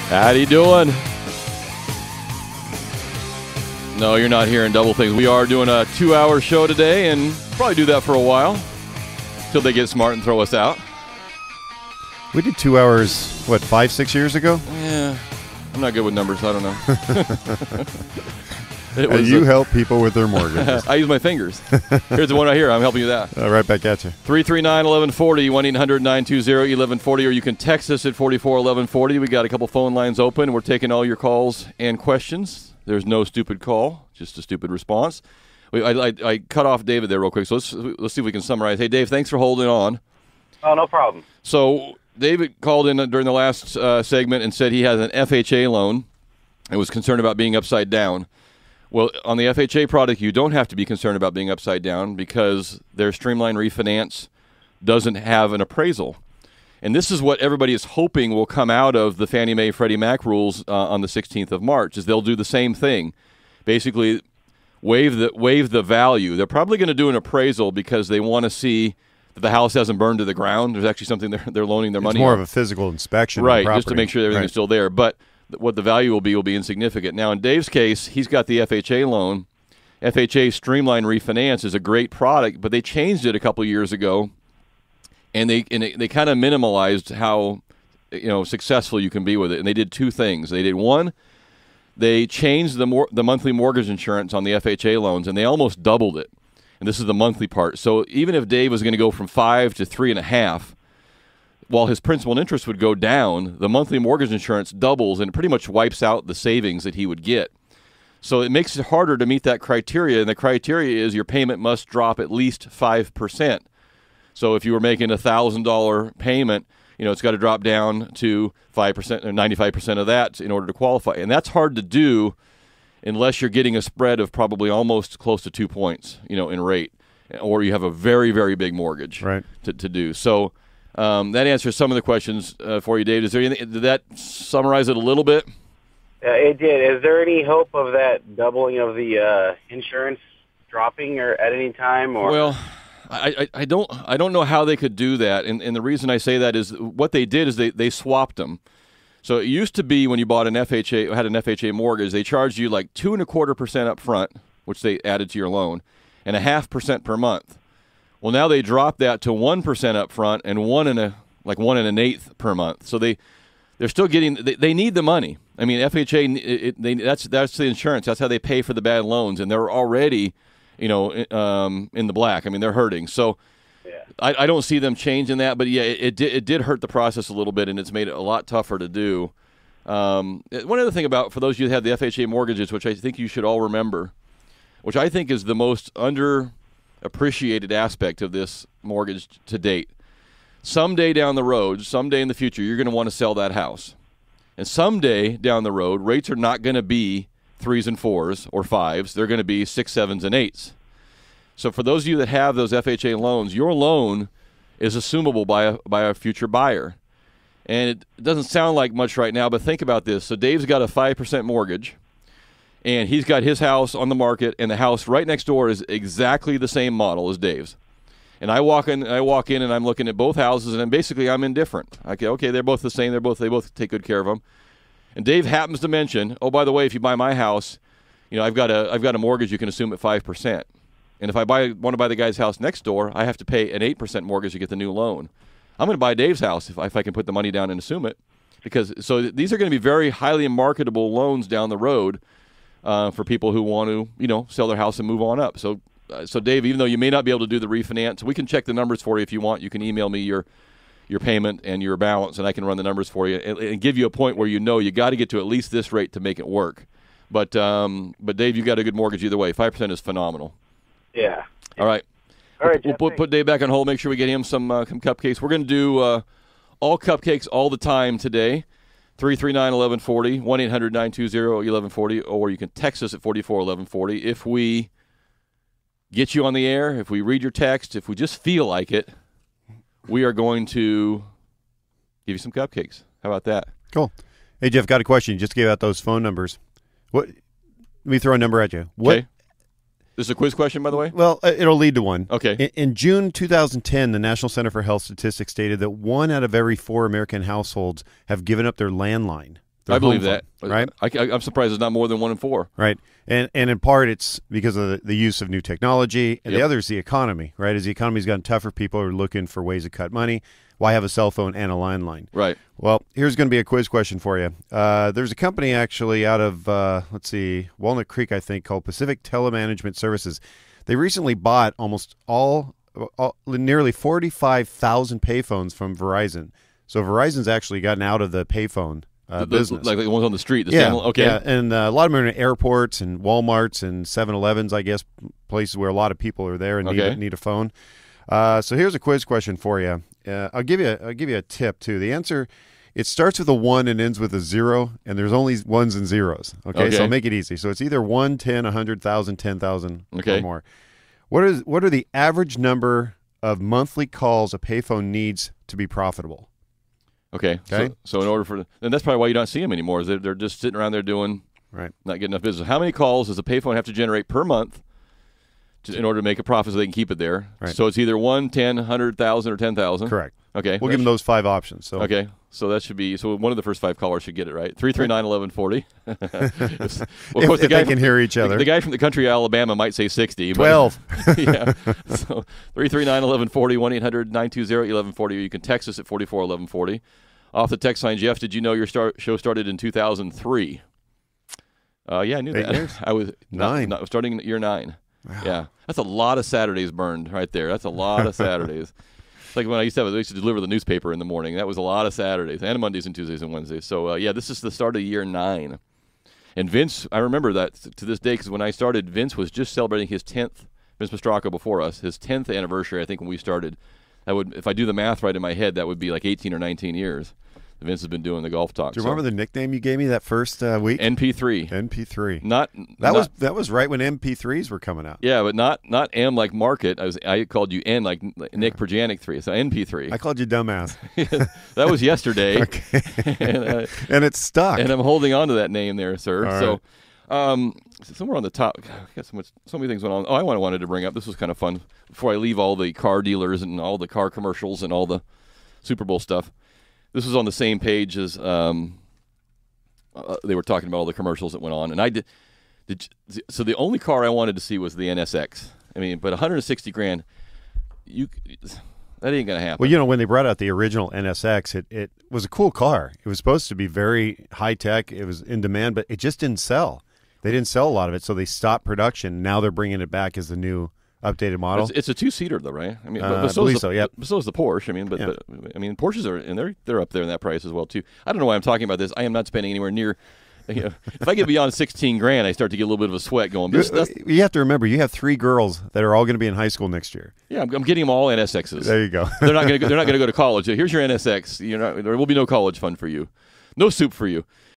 How you doing? No, you're not hearing double things. We are doing a 2-hour show today, and probably do that for a while till they get smart and throw us out. We did 2 hours, 5, 6 years ago? Yeah, I'm not good with numbers. I don't know. You help people with their mortgages. I use my fingers. Here's the one right here. I'm helping you with that. Right back at you. 339-1140, 1-800-920-1140, or you can text us at 44-1140. We got a couple phone lines open. We're taking all your calls and questions. There's no stupid call, just a stupid response. I cut off David there real quick, so let's see if we can summarize. Hey, Dave, thanks for holding on. Oh, no problem. So David called in during the last segment and said he has an FHA loan and was concerned about being upside down. Well, on the FHA product, you don't have to be concerned about being upside down because their Streamline Refinance doesn't have an appraisal. And this is what everybody is hoping will come out of the Fannie Mae Freddie Mac rules on the 16th of March, is they'll do the same thing. Basically, waive the value. They're probably going to do an appraisal because they want to see that the house hasn't burned to the ground. There's actually something they're loaning their money on. It's more of a physical inspection. Right, of the just to make sure everything's still there. But what the value will be insignificant. Now, in Dave's case, he's got the FHA loan. FHA Streamline Refinance is a great product, but they changed it a couple years ago, and they kind of minimalized how successful you can be with it. And they did two things. They did one, they changed the monthly mortgage insurance on the FHA loans, and they almost doubled it. And this is the monthly part. So even if Dave was going to go from 5 to 3.5, while his principal and interest would go down, the monthly mortgage insurance doubles, and it pretty much wipes out the savings that he would get. So it makes it harder to meet that criteria, and the criteria is your payment must drop at least 5%. So if you were making a $1,000 payment, it's got to drop down to 5% or 95% of that in order to qualify. And that's hard to do unless you're getting a spread of probably almost close to 2 points, in rate, or you have a very, very big mortgage to do. So that answers some of the questions for you, Dave. Is there anything, did that summarize it a little bit? It did. Is there any hope of that doubling of the insurance dropping or at any time? Or? Well, I don't know how they could do that, and the reason I say that is what they did is they swapped them. So it used to be when you bought had an FHA mortgage, they charged you like 2.25% up front, which they added to your loan, and 0.5% per month. Well, now they dropped that to 1% up front and 1 1/8 per month. So they're still getting. They need the money. I mean, FHA. That's the insurance. That's how they pay for the bad loans, and they're already, in the black. I mean, they're hurting. So I don't see them changing that. But yeah, it did hurt the process a little bit, and it's made it a lot tougher to do. One other thing for those of you that have the FHA mortgages, which I think you should all remember, which I think is the most underappreciated aspect of this mortgage to date. Someday down the road, someday in the future, you're going to want to sell that house. And someday down the road, rates are not going to be 3s and 4s or 5s. They're going to be 6s, 7s, and 8s. So for those of you that have those FHA loans, your loan is assumable by a future buyer. And it doesn't sound like much right now, but think about this. So Dave's got a 5% mortgage, and he's got his house on the market, and the house right next door is exactly the same model as Dave's. And I walk in and I'm looking at both houses, and I'm indifferent. Okay, they're both the same. They both take good care of them. And Dave happens to mention, oh, by the way, if you buy my house, I've got a mortgage you can assume at 5%. And if I want to buy the guy's house next door, I have to pay an 8% mortgage to get the new loan. I'm going to buy Dave's house if I can put the money down and assume it, so these are going to be very highly marketable loans down the road for people who want to sell their house and move on up. So Dave, even though you may not be able to do the refinance, we can check the numbers for you if you want. You can email me your payment and your balance, and I can run the numbers for you and give you a point where you got to get to at least this rate to make it work. But Dave, you got a good mortgage either way. 5% is phenomenal. Yeah. All right. All right. We'll put Dave back on hold. Make sure we get him some cupcakes. We're going to do all cupcakes all the time today. 339-1140, 1-800-920-1140, or you can text us at 44-1140. If we get you on the air, if we read your text, if we just feel like it, we are going to give you some cupcakes. How about that? Cool. Hey, Jeff, got a question. You just gave out those phone numbers. Let me throw a number at you. Okay. This is a quiz question, by the way? Well, it'll lead to one. Okay. In June 2010, the National Center for Health Statistics stated that 1 out of every 4 American households have given up their landline. I believe that. Right? I'm surprised it's not more than 1 in 4. Right. And in part, it's because of the use of new technology. And the other is the economy, right? As the economy's gotten tougher, people are looking for ways to cut money. Why have a cell phone and a landline? Right. Well, here's going to be a quiz question for you. There's a company actually out of, Walnut Creek, I think, called Pacific Telemanagement Services. They recently bought nearly 45,000 payphones from Verizon. So Verizon's actually gotten out of the payphone business. Like the ones on the street. Okay. Yeah, and a lot of them are in airports and Walmarts and 7-Elevens, I guess, places where a lot of people are there and need a phone. So here's a quiz question for you. I'll give you a tip too. The answer, it starts with a 1 and ends with a 0, and there's only ones and zeros. Okay, so I'll make it easy. So it's either 1, 10, 100,000, 10,000, or more. What are the average number of monthly calls a payphone needs to be profitable? Okay. So in order for, and that's probably why you don't see them anymore. Is they're just sitting around there doing not getting enough business. How many calls does a payphone have to generate per month in order to make a profit so they can keep it there? Right. So it's either 1, 10, 100,000, or 10,000. Correct. Okay. We'll give them those 5 options. So so that should be, so one of the first 5 callers should get it right. 339-1140. Well, of course, if they can hear each other. The guy from the country of Alabama might say 60. 12. Yeah. So 339-1140, 1-800-920-1140, or you can text us at 441140. Off the text line, Jeff, did you know your show started in 2003? Yeah, I knew 8 that. years? I was 9. Starting in year 9. Wow. Yeah, that's a lot of Saturdays burned right there. That's a lot of Saturdays. It's like when I used to deliver the newspaper in the morning. That was a lot of Saturdays, and Mondays and Tuesdays and Wednesdays. So, this is the start of year 9. And Vince, I remember that to this day because when I started, Vince was just celebrating his 10th, Vince Mastracco before us, his 10th anniversary, I think, when we started. If I do the math right in my head, that would be like 18 or 19 years. Vince has been doing the golf talk. Do you remember the nickname you gave me that first week? NP3. NP3. That was right when MP3s were coming out. Yeah, but not M like Market. I called you N like Nick Perjanic 3. So NP3. I called you dumbass. That was yesterday. Okay. And it's stuck. And I'm holding on to that name there, sir. All so somewhere on the top, I got so many things going on. Oh, I wanted to bring up, this was kind of fun, before I leave all the car dealers and all the car commercials and all the Super Bowl stuff. This was on the same page as they were talking about all the commercials that went on. And I did so the only car I wanted to see was the NSX. I mean, but $160,000, that ain't going to happen. Well, when they brought out the original NSX, it was a cool car. It was supposed to be very high-tech. It was in demand, but it just didn't sell. They didn't sell a lot of it, so they stopped production. Now they're bringing it back as the new updated model. It's a 2-seater though, right? I mean, I believe so. Yep. So is the Porsche. I mean, but Porsches are, and they're up there in that price as well too. I don't know why I'm talking about this. I am not spending anywhere near. If I get beyond $16,000, I start to get a little bit of a sweat going. You have to remember, you have 3 girls that are all going to be in high school next year. Yeah, I'm getting them all NSXs. There you go. They're not going to go to college. There will be no college fund for you, no soup for you.